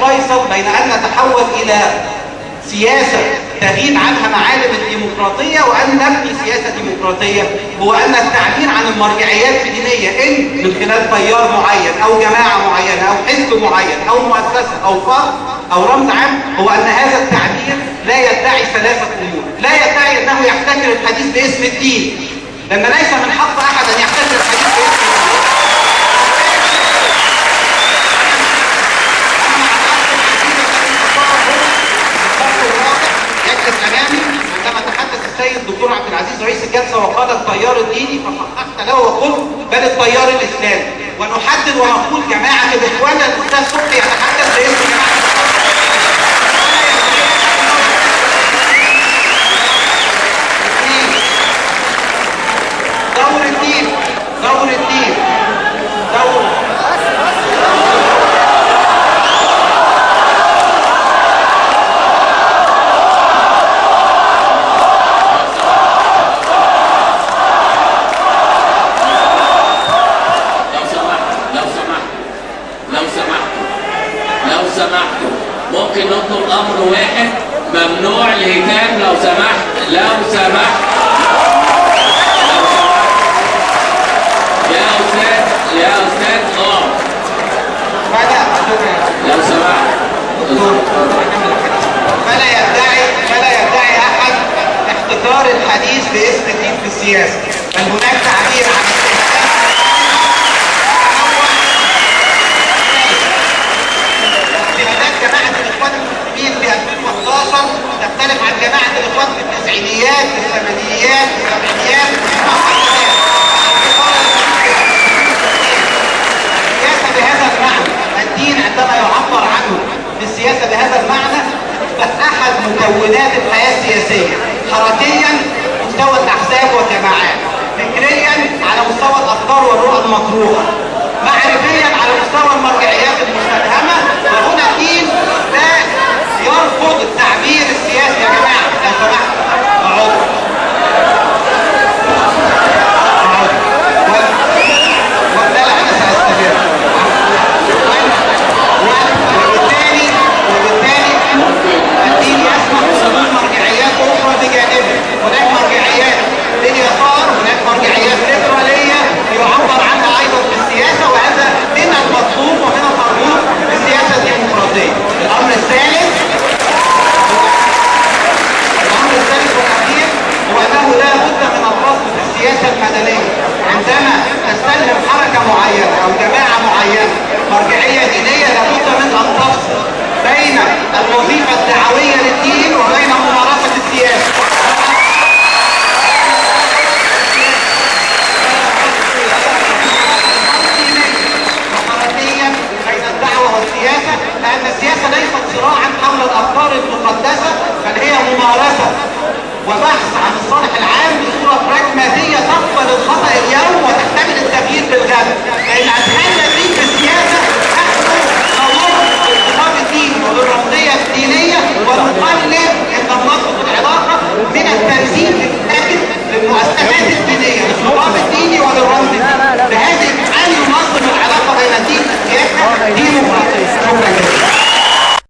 الفيصل بين أن نتحول إلى سياسة تغيب عنها معالم الديمقراطية وأن نبني سياسة ديمقراطية، هو أن التعبير عن المرجعيات الدينية إن من خلال تيار معين أو جماعة معينة أو حزب معين أو مؤسسة أو فرد أو رمز عام، هو أن هذا التعبير لا يدعي ثلاثة أمور. لا يدعي أنه يحتكر الحديث باسم الدين، لأن ليس من حق أحد أن يحتكر الحديث باسم الدين. عندما تحدث السيد الدكتور عبد العزيز رئيس الجلسه وقال التيار الديني، فصححت له وقلت بل التيار الاسلامي، ونحدد ونقول جماعه الاخوان. الاستاذ صبحي يتحدث باسم جماعه دور الدين ممكن نطلب امر واحد، ممنوع الهتاف لو سمحت. يا استاذ لو سمحت. فلا يدعي احد احتكار الحديث باسم الدين في السياسه، بل هناك تعبير عن جماعة الإخوان المسلمين في 2011 تختلف عن جماعة الإخوان في التسعينيات، في الثمانينيات، في السبعينيات، السياسة بهذا المعنى، الدين عندما يعبر عنه بالسياسة بهذا المعنى يصبح أحد مكونات الحياة السياسية، حركيا مستوى الأحزاب والجماعات، فكريا على مستوى الأفكار والرؤى المطروحة،